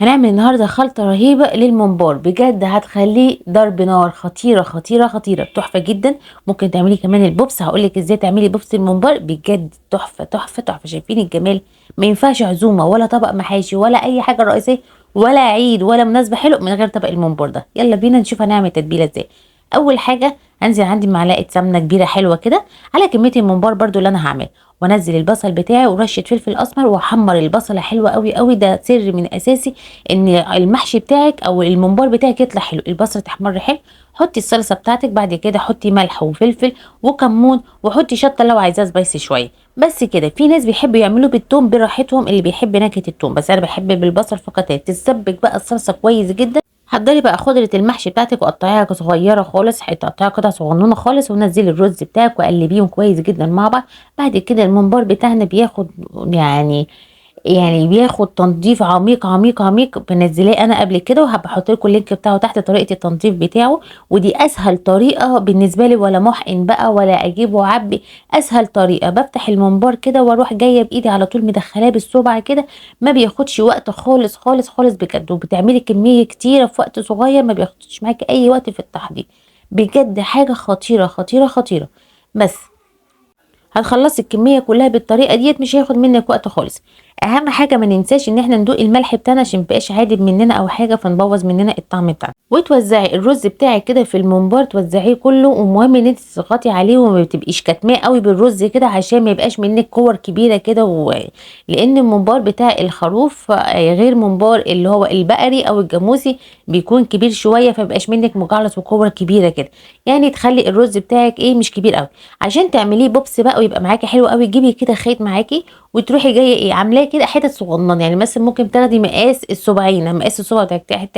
هنعمل النهارده خلطة رهيبة للممبار، بجد هتخليه ضرب نار، خطيرة خطيرة خطيرة، تحفة جدا. ممكن تعملي كمان البوبس، هقولك ازاي تعملي بوبس الممبار، بجد تحفة تحفة تحفة. شايفين الجمال؟ ما ينفعش عزومة ولا طبق محاشي ولا اي حاجة رئيسية ولا عيد ولا مناسبة حلو من غير طبق الممبار ده. يلا بينا نشوف هنعمل تتبيلة ازاي. اول حاجة هنزل عندي معلقة سمنة كبيرة حلوة كده على كمية الممبار برضو اللي انا هعمله، وانزل البصل بتاعي ورشة فلفل اسمر، واحمر البصلة حلوة قوي قوي. ده سر من اساسي ان المحشي بتاعك او الممبار بتاعك يطلع حلو، البصل تحمر حلو. حطي الصلصه بتاعتك، بعد كده حطي ملح وفلفل وكمون، وحطي شطه لو عايزاه سبايسي شويه. بس كده. في ناس بيحبوا يعملوا بالثوم براحتهم، اللي بيحب نكهه الثوم، بس انا بحب بالبصل فقط. تتسبك بقى الصلصه كويس جدا. حضري بقى خضره المحشي بتاعتك وقطعيها صغيره خالص، تقطعيها قطع صغنونه خالص، ونزلي الرز بتاعك وقلبيهم كويس جدا مع بعض. بعد كده الممبار بتاعنا بياخد يعني بياخد تنظيف عميق عميق عميق، بنزلاه انا قبل كده، وهبقى احط لكم اللينك بتاعه تحت، طريقه التنظيف بتاعه. ودي اسهل طريقه بالنسبه لي، ولا محقن بقى ولا اجيبه وعبي. اسهل طريقه، بفتح الممبار كده واروح جايه بايدي على طول مدخلاه بالصبع كده. ما بياخدش وقت خالص خالص خالص بجد، وبتعملي كميه كتيره في وقت صغير، ما بياخدش معاكي اي وقت في التحضير. بجد حاجه خطيره خطيره خطيره. بس هتخلصي الكميه كلها بالطريقه ديت، مش هياخد منك وقت خالص. اهم حاجه ما ننساش ان احنا ندوق الملح بتاعنا عشان ميبقاش عادب مننا او حاجه فنبوظ مننا الطعم بتاعنا. وتوزعي الرز بتاعك كده في الممبار، توزعيه كله، ومهم ان انت تضغطي عليه وما تبقيش كاتماه قوي بالرز كده، عشان ما يبقاش منك كور كبيره كده لان الممبار بتاع الخروف غير ممبار اللي هو البقري او الجاموسي، بيكون كبير شويه، فميبقاش منك مجعلص وكور كبيره كده. يعني تخلي الرز بتاعك مش كبير قوي. عشان تعمليه بوبس بقى ويبقى معاكي حلو قوي، جيبي كده خيط معاكي، وتروحي جايه عاملاه كده حتت صغننه. يعني مثلا ممكن تاخدي مقاس الصباعين، مقاس الصبع بتاعك،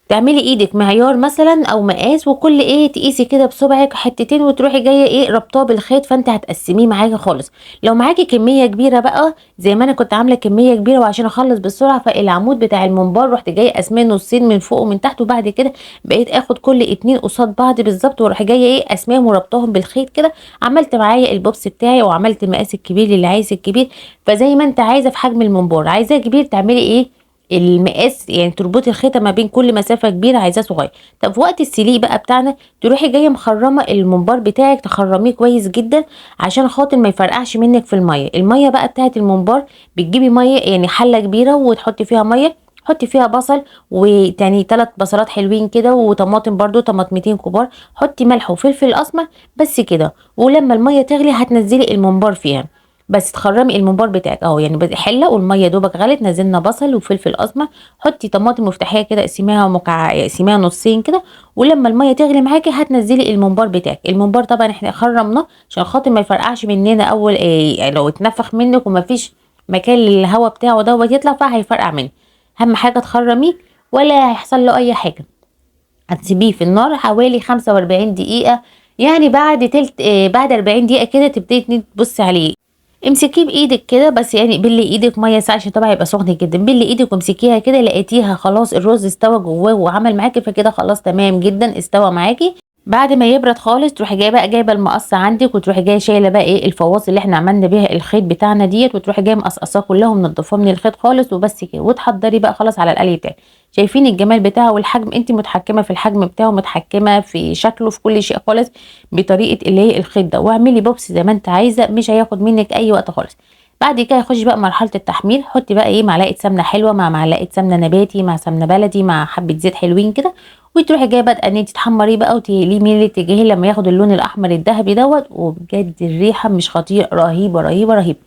تعملي ايدك معيار مثلا او مقاس، وكل تقيسي كده بصبعك حتتين، وتروحي جايه ربطاه بالخيط. فانت هتقسميه معاكي خالص. لو معاكي كميه كبيره بقى زي ما انا كنت عامله كميه كبيره، وعشان اخلص بسرعه، فالعمود بتاع الممبار رحت جايه قسماه نصين من فوق ومن تحت، وبعد كده بقيت اخد كل اتنين قصاد بعض بالظبط، واروح جايه قسماهم وربطاهم بالخيط كده. عملت معايا البوبس بتاعي، وعملت المقاس الكبير اللي عايز الكبير. فزي ما انت عايزه في حجم الممبار، عايزاه كبير تعملي المقاس، يعني تربطي الخيطه ما بين كل مسافه كبيره عايزاه صغير. طب في وقت السليق بقى بتاعنا، تروحي جايه مخرمه الممبار بتاعك، تخرميه كويس جدا عشان خاطر ما يفرقعش منك في الميه بقى بتاعت الممبار. بتجيبي ميه، يعني حله كبيره وتحطي فيها ميه، حطي فيها بصل وتاني 3 بصلات حلوين كده، وطماطم برضو طماطمتين كبار. حطي ملح وفلفل اسمر بس كده. ولما الميه تغلي هتنزلي الممبار فيها، بس تخرمي الممبار بتاعك اهو. يعني حله والميه دوبك غلت، نزلنا بصل وفلفل اسمر. حطي طماطم مفتاحيه كده، اقسميها نصين كده. ولما الميه تغلي معاكي هتنزلي الممبار بتاعك. الممبار طبعا احنا خرمناه عشان خاطر ما يفرقعش مننا، اول لو اتنفخ منك ومفيش مكان للهواء بتاعه دوت يطلع، فهيفرقع منك. اهم حاجه تخرميه ولا هيحصل له اي حاجه. هتسيبيه في النار حوالي 45 دقيقه. يعني بعد بعد 40 دقيقه كده تبتدي تبصي عليه. امسكيه بايدك كده بس، يعني بلي ايدك ميه ساقعه عشان طبعا هيبقى سخن جدا. بلي ايدك وامسكيها كده، لقيتيها خلاص الرز استوى جواه وعمل معاكي، فكده خلاص تمام جدا استوى معاكي. بعد ما يبرد خالص، تروحي جايبه المقص عندك، وتروحي جايه شايله بقى الفواصل اللي احنا عملنا بيها الخيط بتاعنا ديت، وتروحي جايه مقصقصاه كلها ومنضفاه من الخيط خالص، وبس كده. وتحضري بقى خلاص على القلي بتاعك. شايفين الجمال بتاعه والحجم؟ انت متحكمه في الحجم بتاعه، متحكمه في شكله، في كل شيء خالص، بطريقه اللي هي الخيط ده. واعملي بوبس زي ما انت عايزه، مش هياخد منك اي وقت خالص. بعد كده يخش بقى مرحله التحمير. حطي بقى معلقه سمنه حلوه مع معلقه سمنه نباتي مع سمنه بلدي مع حبه زيت حلوين كده. وتروحي جايه بادئه ان انت تحمريه بقى، وتقليه من الاتجاه لما ياخد اللون الاحمر الذهبي دوت. وبجد الريحه مش خطيره، رهيبه رهيبه رهيبه.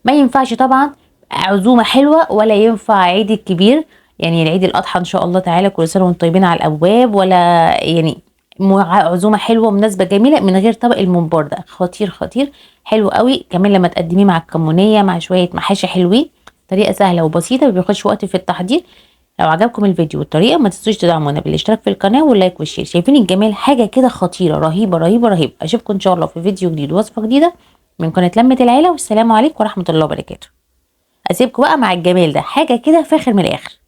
ما ينفعش طبعا عزومه حلوه، ولا ينفع عيد الكبير، يعني العيد الاضحى ان شاء الله تعالى، كل سنه وانتم طيبين على الابواب، ولا يعني عزومه حلوه مناسبه جميله من غير طبق الممبار ده. خطير خطير، حلو قوي كمان لما تقدميه مع الكمونيه مع شويه محاشي حلوين. طريقه سهله وبسيطه، ما بياخدش وقت في التحضير. لو عجبكم الفيديو والطريقه، ما تنسوش تدعمونا بالاشتراك في القناه واللايك والشير. شايفين الجمال؟ حاجه كده خطيره، رهيبه رهيبه رهيبه. اشوفكم ان شاء الله في فيديو جديد ووصفه جديده من قناه لمة العيله، والسلام عليكم ورحمه الله وبركاته. اسيبكم بقى مع الجمال ده، حاجه كده فاخر من الاخر.